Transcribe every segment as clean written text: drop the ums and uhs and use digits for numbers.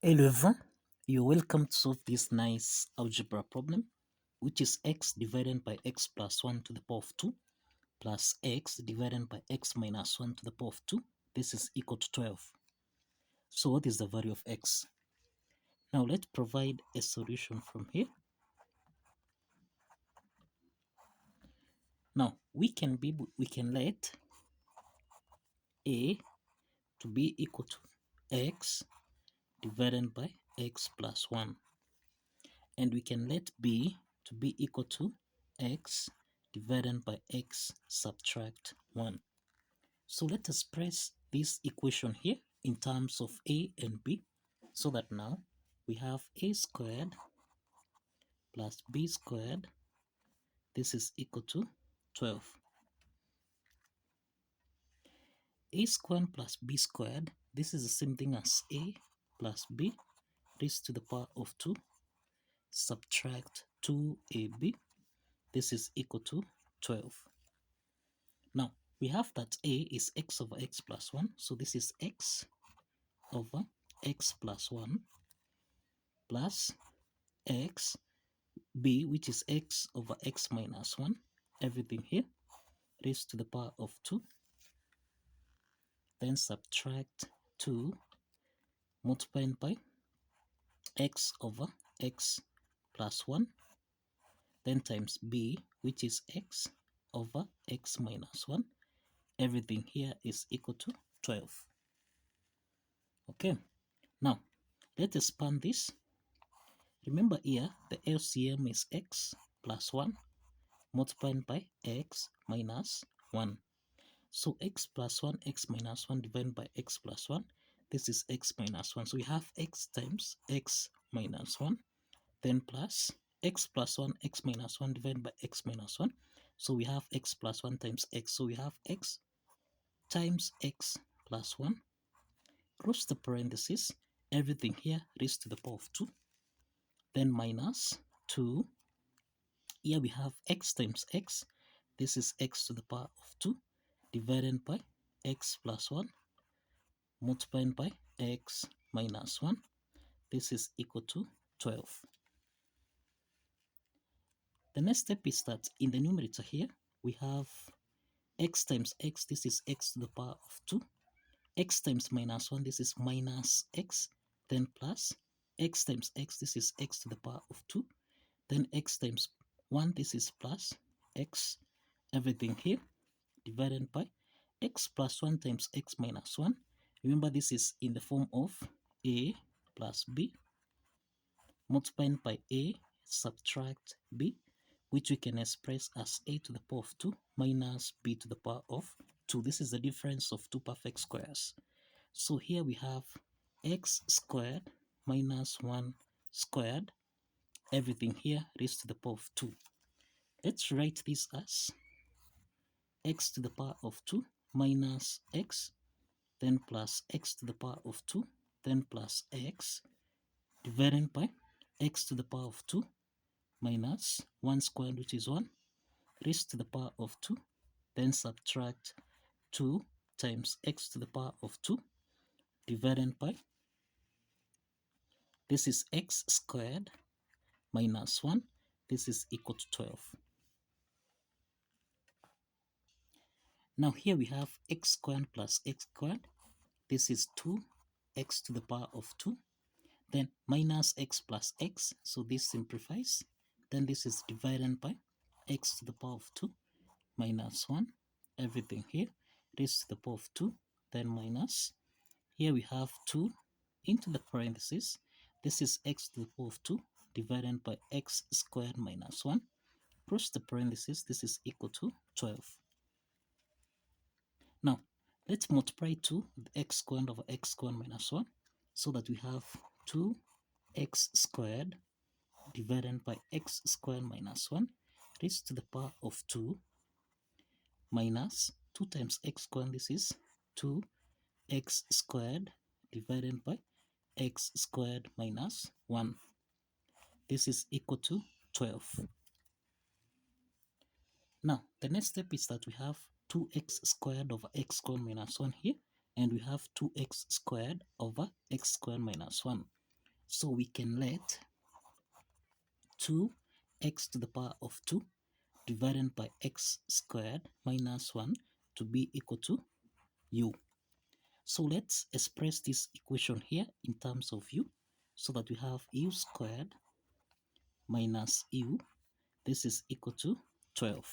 Hello everyone, you're welcome to solve this nice algebra problem, which is x divided by x plus 1 to the power of 2 plus x divided by x minus 1 to the power of 2. This is equal to 12. So what is the value of x? Now let's provide a solution from here. Now we can let a to be equal to x divided by x plus 1, and we can let b to be equal to x divided by x subtract 1. So let us press this equation here in terms of a and b, so that now we have a squared plus b squared. This is equal to 12. A squared plus b squared, this is the same thing as a plus b raised to the power of 2 subtract 2ab. This is equal to 12. Now we have that a is x over x plus 1, so this is x over x plus 1 plus x b, which is x over x minus 1, everything here raised to the power of 2, then subtract 2 multiplied by x over x plus 1, then times b, which is x over x minus 1, everything here is equal to 12. Okay, now let us expand this. Remember here the LCM is x plus 1 multiplied by x minus 1. So x plus 1, x minus 1 divided by x plus 1, this is x minus 1. So we have x times x minus 1, then plus x plus 1, x minus 1 divided by x minus 1. So we have x plus 1 times x. So we have x times x plus 1. Close the parenthesis, everything here raised to the power of 2. Then minus 2. Here we have x times x. This is x to the power of 2 divided by x plus 1 multiplied by x minus 1. This is equal to 12. The next step is that in the numerator here, we have x times x. This is x to the power of 2. X times minus 1. This is minus x. Then plus x times x. This is x to the power of 2. Then x times 1. This is plus x. Everything here divided by x plus 1 times x minus 1. Remember, this is in the form of a plus b multiplied by a subtract b, which we can express as a to the power of 2 minus b to the power of 2. This is the difference of two perfect squares. So here we have x squared minus 1 squared, everything here raised to the power of 2. Let's write this as x to the power of 2 minus x, then plus x to the power of 2, then plus x divided by x to the power of 2 minus 1 squared, which is 1, raised to the power of 2, then subtract 2 times x to the power of 2 divided by, this is x squared minus 1, this is equal to 12. Now here we have x squared plus x squared. This is 2x to the power of 2. Then minus x plus x. So this simplifies. Then this is divided by x to the power of 2 minus 1. Everything here raised to the power of 2. Then minus. Here we have 2 into the parenthesis. This is x to the power of 2 divided by x squared minus 1. Close the parenthesis. This is equal to 12. Now, let's multiply 2 with x squared over x squared minus 1, so that we have 2x squared divided by x squared minus 1 raised to the power of 2 minus 2 times x squared. This is 2x squared divided by x squared minus 1. This is equal to 12. Now, the next step is that we have 2x squared over x squared minus 1 here, and we have 2x squared over x squared minus 1. So we can let 2x to the power of 2 divided by x squared minus 1 to be equal to u. So let's express this equation here in terms of u, so that we have u squared minus u. This is equal to 12.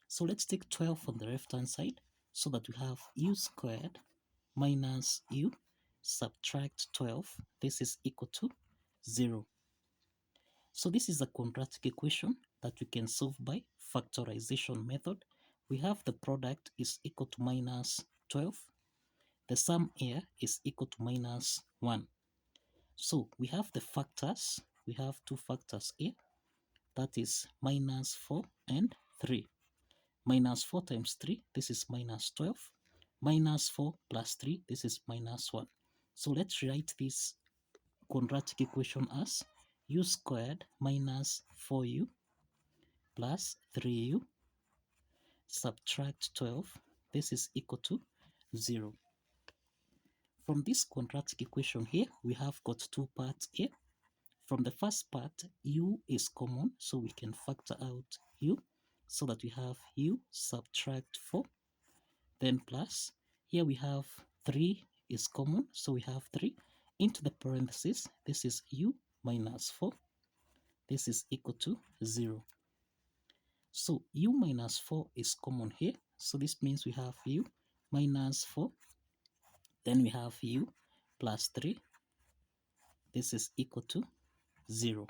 So let's take 12 on the left hand side, so that we have u squared minus u, subtract 12. This is equal to 0. So this is a quadratic equation that we can solve by factorization method. We have the product is equal to minus 12. The sum here is equal to minus 1. So we have the factors. We have two factors here. That is minus 4 and 3. Minus 4 times 3, this is minus 12. Minus 4 plus 3, this is minus 1. So let's write this quadratic equation as u squared minus 4u plus 3u subtract 12. This is equal to 0. From this quadratic equation here, we have got two parts here. From the first part, u is common, so we can factor out u, so that we have u subtract 4, then plus, here we have 3 is common, so we have 3 into the parentheses. This is u minus 4. This is equal to 0. So u minus 4 is common here, so this means we have u minus 4, then we have u plus 3. This is equal to 0.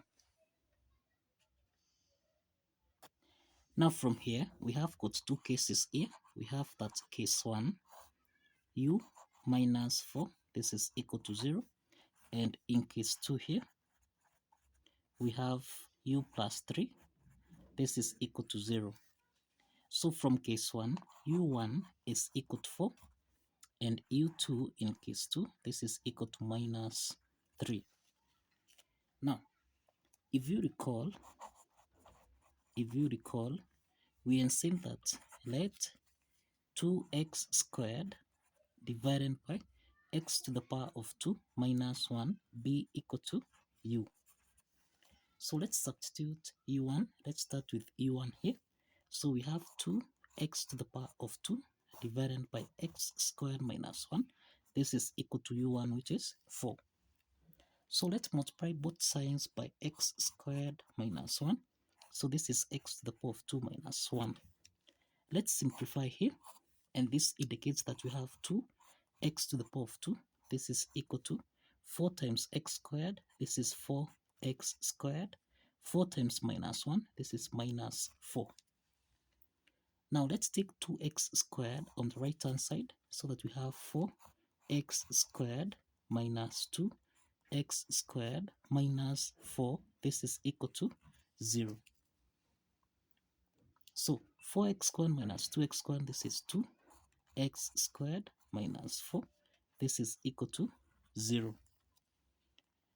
Now from here, we have got two cases here. We have that case 1, u minus 4, this is equal to 0. And in case 2 here, we have u plus 3, this is equal to 0. So from case 1, u1 is equal to 4, and u2 in case 2, this is equal to minus 3. Now, if you recall, we have seen that let 2x squared divided by x to the power of 2 minus 1 be equal to u. So let's substitute u1. Let's start with u1 here. So we have 2x to the power of 2 divided by x squared minus 1. This is equal to u1, which is 4. So let's multiply both sides by x squared minus 1. So this is x to the power of 2 minus 1. Let's simplify here. And this indicates that we have 2x to the power of 2. This is equal to 4 times x squared. This is 4x squared. 4 times minus 1. This is minus 4. Now let's take 2x squared on the right hand side, so that we have 4x squared minus 2x squared minus 4. This is equal to 0. So 4x squared minus 2x squared, this is 2x squared minus 4. This is equal to 0.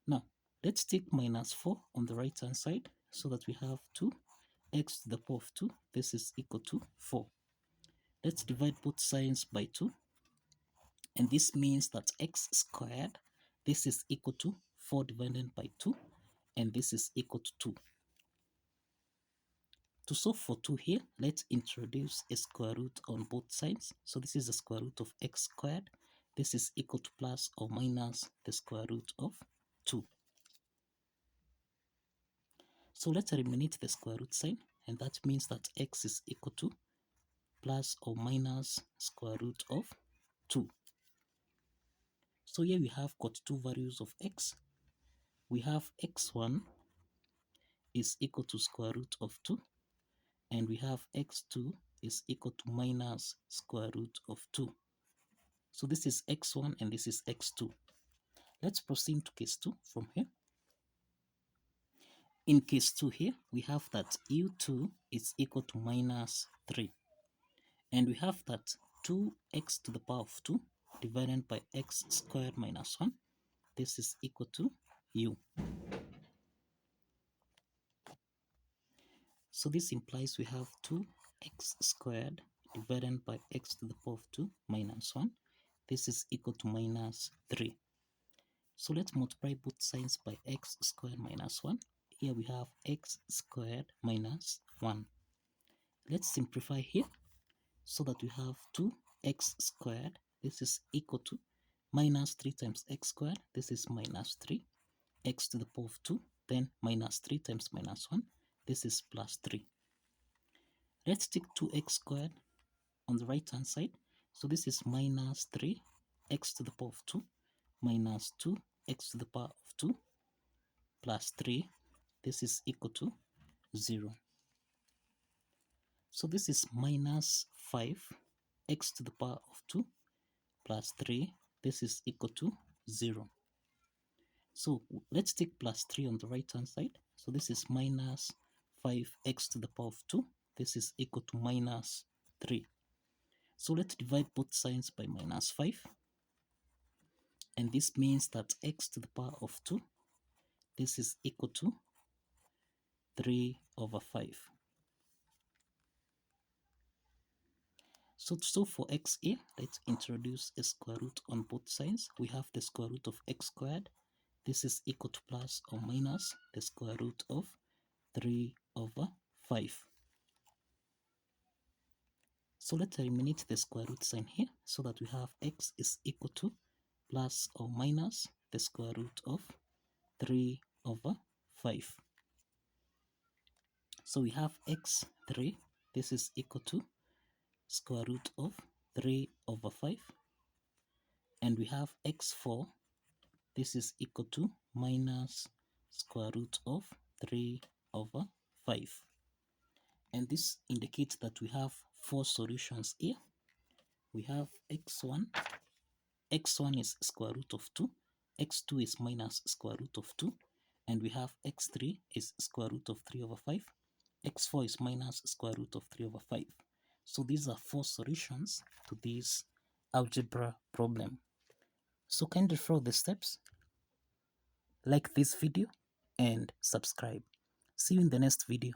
Now let's take minus 4 on the right hand side, so that we have 2x to the power of 2. This is equal to 4. Let's divide both sides by 2. And this means that x squared, this is equal to 4 divided by 2. And this is equal to 2. To solve for 2 here, let's introduce a square root on both sides. So this is the square root of x squared. This is equal to plus or minus the square root of 2. So let's eliminate the square root sign, and that means that x is equal to plus or minus square root of 2. So here we have got two values of x. We have x1 is equal to square root of 2, and we have x2 is equal to minus square root of 2. So this is x1 and this is x2. Let's proceed to case 2 from here. In case 2 here, we have that u2 is equal to minus 3. And we have that 2x to the power of 2 divided by x squared minus 1. This is equal to u. So this implies we have 2x squared divided by x to the power of 2 minus 1. This is equal to minus 3. So let's multiply both sides by x squared minus 1. Here we have x squared minus 1. Let's simplify here so that we have 2x squared. This is equal to minus 3 times x squared. This is minus 3. X to the power of 2. Then minus 3 times minus 1. This is plus 3. Let's take 2x squared on the right hand side. So this is minus 3 x to the power of 2 minus 2 x to the power of 2 plus 3. This is equal to 0. So this is minus 5 x to the power of 2 plus 3. This is equal to 0. So let's take plus 3 on the right hand side. So this is minus 5x to the power of 2. This is equal to minus 3. So let's divide both sides by minus 5. And this means that x to the power of 2, this is equal to 3 over 5. So for x here, let's introduce a square root on both sides. We have the square root of x squared. This is equal to plus or minus the square root of 3 over 5. So let's eliminate the square root sign here so that we have x is equal to plus or minus the square root of 3 over 5. So we have x3, this is equal to square root of 3 over 5. And we have x4, this is equal to minus square root of 3 over 5. And this indicates that we have 4 solutions here. We have x1 is square root of 2, x2 is minus square root of 2, and we have x3 is square root of 3 over 5, x4 is minus square root of 3 over 5. So these are 4 solutions to this algebra problem. So kindly follow the steps, like this video, and subscribe. See you in the next video.